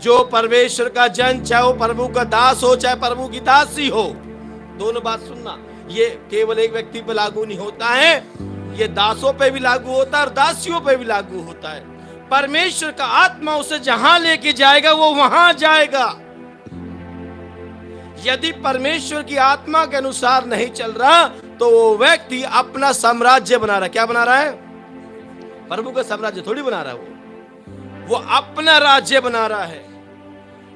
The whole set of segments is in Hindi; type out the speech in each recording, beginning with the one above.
जो परमेश्वर का जन, चाहे वो प्रभु का दास हो चाहे प्रभु की दासी हो, दोनों बात सुनना, ये केवल एक व्यक्ति पे लागू नहीं होता है, ये दासों पे भी लागू होता है और दासियों पे भी लागू होता है। परमेश्वर का आत्मा उसे जहां लेके जाएगा वो वहां जाएगा। यदि परमेश्वर की आत्मा के अनुसार नहीं चल रहा तो वो व्यक्ति अपना साम्राज्य बना रहा है। क्या बना रहा है? प्रभु का साम्राज्य थोड़ी बना रहा है, वो अपना राज्य बना रहा है।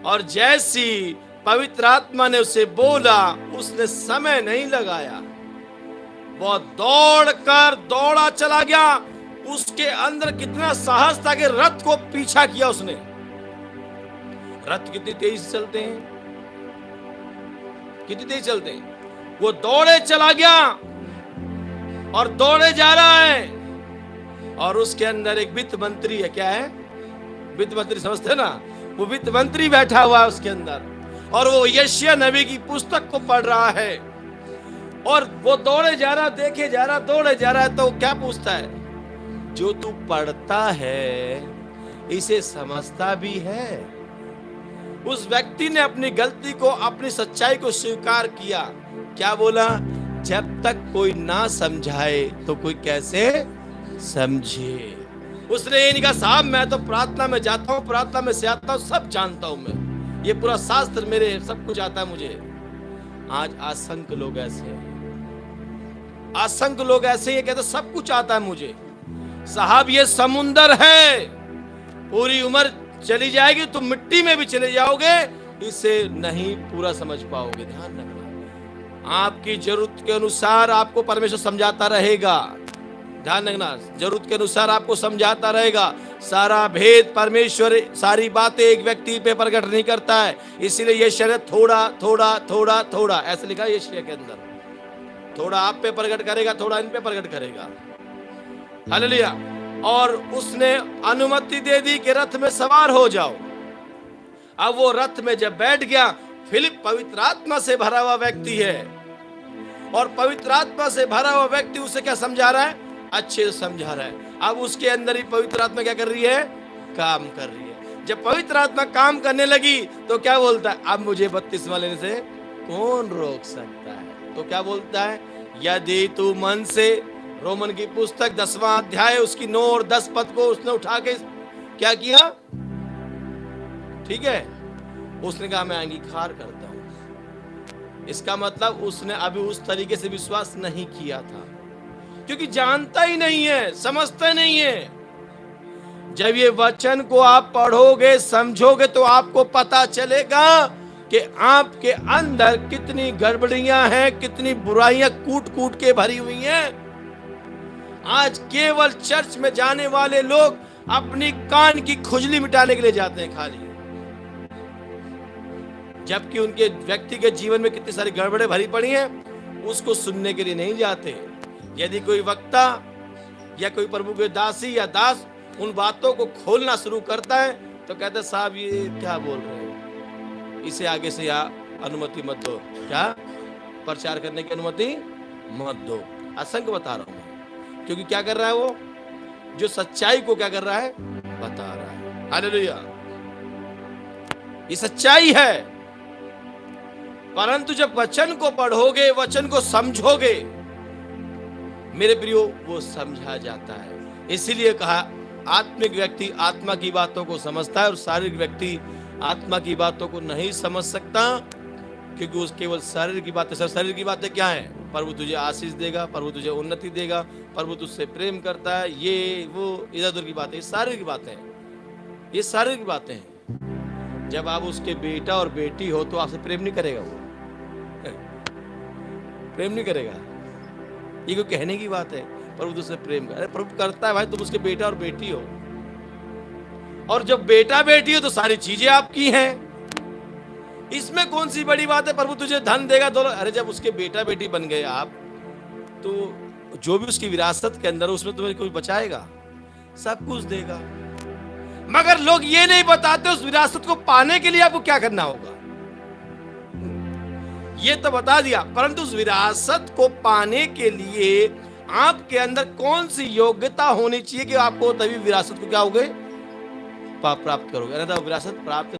और जैसी पवित्र आत्मा ने उसे बोला, उसने समय नहीं लगाया, वो दौड़ा चला गया। उसके अंदर कितना साहस था कि रथ को पीछा किया उसने। रथ कितनी तेज चलते हैं, कितनी तेज चलते हैं। वो दौड़े चला गया और दौड़े जा रहा है, और उसके अंदर एक वित्त मंत्री है। क्या है? वित्त मंत्री, समझते ना? वो वित्त मंत्री बैठा हुआ है उसके अंदर, और वो यशायाह नबी की पुस्तक को पढ़ रहा है। और वो दौड़े जा रहा, देखे जा रहा, दौड़े जा रहा है। तो क्या पूछता है? जो तू पढ़ता है इसे समझता भी है? उस व्यक्ति ने अपनी गलती को, अपनी सच्चाई को स्वीकार किया। क्या बोला? जब तक कोई ना समझाए तो कोई कैसे समझे। उसने ये नहीं कहा साहब मैं तो प्रार्थना में जाता हूँ, प्रार्थना में से आता हूँ, सब जानता हूँ मैं, ये पूरा शास्त्र मेरे सब कुछ आता है मुझे। आज असंख्य लोग ऐसे हैं, असंख्य लोग ऐसे ही कहते सब कुछ आता है मुझे। साहब ये समुंदर है, पूरी उम्र चली जाएगी, तुम मिट्टी में भी चले जाओगे, इसे नहीं पूरा समझ पाओगे। ध्यान रखना, आपकी जरूरत के अनुसार आपको परमेश्वर समझाता रहेगा। ध्यान रखना, जरूरत के अनुसार आपको समझाता रहेगा। सारा भेद परमेश्वर, सारी बातें एक व्यक्ति पे प्रकट नहीं करता है। इसीलिए ये शरीर थोड़ा थोड़ा थोड़ा थोड़ा ऐसे लिखा है यशायाह के अंदर, थोड़ा आप पे प्रकट करेगा, थोड़ा इन पे प्रकट करेगा। हालेलुया। और उसने अनुमति दे दी कि रथ में सवार हो जाओ। अब वो रथ में जब बैठ गया, फिलिप पवित्र आत्मा से भरा हुआ व्यक्ति है, और पवित्र आत्मा से भरा हुआ व्यक्ति उसे क्या समझा रहा है? अच्छे से समझा रहा है। अब उसके अंदर ही पवित्र आत्मा क्या कर रही है? काम कर रही है। जब पवित्र आत्मा काम करने लगी तो क्या बोलता है? अब मुझे बपतिस्मा लेने से कौन रोक सकता है? तो क्या बोलता है? यदि तू मन से, रोमन की पुस्तक 10वां अध्याय उसकी 9 और 10 पद को उसने उठा के क्या किया? ठीक है, उसने कहा मैं अंगीकार करता हूं। इसका मतलब उसने अभी उस तरीके से विश्वास नहीं किया था, क्योंकि जानता ही नहीं है, समझता नहीं है। जब ये वचन को आप पढ़ोगे, समझोगे, तो आपको पता चलेगा कि आपके अंदर कितनी गड़बड़ियां हैं, कितनी बुराइयां कूट कूट के भरी हुई हैं। आज केवल चर्च में जाने वाले लोग अपनी कान की खुजली मिटाने के लिए जाते हैं खाली, जबकि उनके व्यक्तिगत जीवन में कितनी सारी गड़बड़े भरी पड़ी हैं, उसको सुनने के लिए नहीं जाते। यदि कोई वक्ता या कोई प्रभु के दासी या दास उन बातों को खोलना शुरू करता है तो कहते साहब ये क्या बोल रहे हैं, इसे आगे से या अनुमति मत दो, क्या प्रचार करने की अनुमति मत दो। असंख्य बता रहा हूं, क्योंकि क्या कर रहा है वो? जो सच्चाई को क्या कर रहा है? बता रहा है। हालेलुया, ये सच्चाई है। परंतु जब वचन को पढ़ोगे, वचन को समझोगे, मेरे प्रियो, वो समझा जाता है। इसीलिए कहा आत्मिक व्यक्ति आत्मा की बातों को समझता है और शारीरिक व्यक्ति आत्मा की बातों को नहीं समझ सकता, क्योंकि उस केवल शरीर की बातें। सब शरीर की बातें क्या है? प्रभु तुझे आशीष देगा, प्रभु तुझे उन्नति देगा, प्रभु तुझसे प्रेम करता है, ये वो इधर उधर की बातें, शारीरिक बातें, ये शारीरिक बातें हैं। जब आप उसके बेटा और बेटी हो तो आपसे प्रेम नहीं करेगा वो, प्रेम नहीं करेगा। ये कोई कहने की बात है? प्रभु तुझसे प्रेम कर, अरे प्रभु करता है भाई, तुम उसके बेटा और बेटी हो। और जब बेटा बेटी हो तो सारी चीजें आपकी हैं, इसमें कौन सी बड़ी बात है? प्रभु तुझे धन देगा तो, अरे जब उसके बेटा बेटी बन गए आप, तो जो भी उसकी विरासत के अंदर उसमें तुम्हें कुछ बचाएगा, सब कुछ देगा। मगर लोग ये नहीं बताते उस विरासत को पाने के लिए आपको क्या करना होगा। ये तो बता दिया, परंतु उस विरासत को पाने के लिए आपके अंदर कौन सी योग्यता होनी चाहिए कि आपको तभी विरासत को क्या होगे? प्राप्त करोगे। विरासत प्राप्त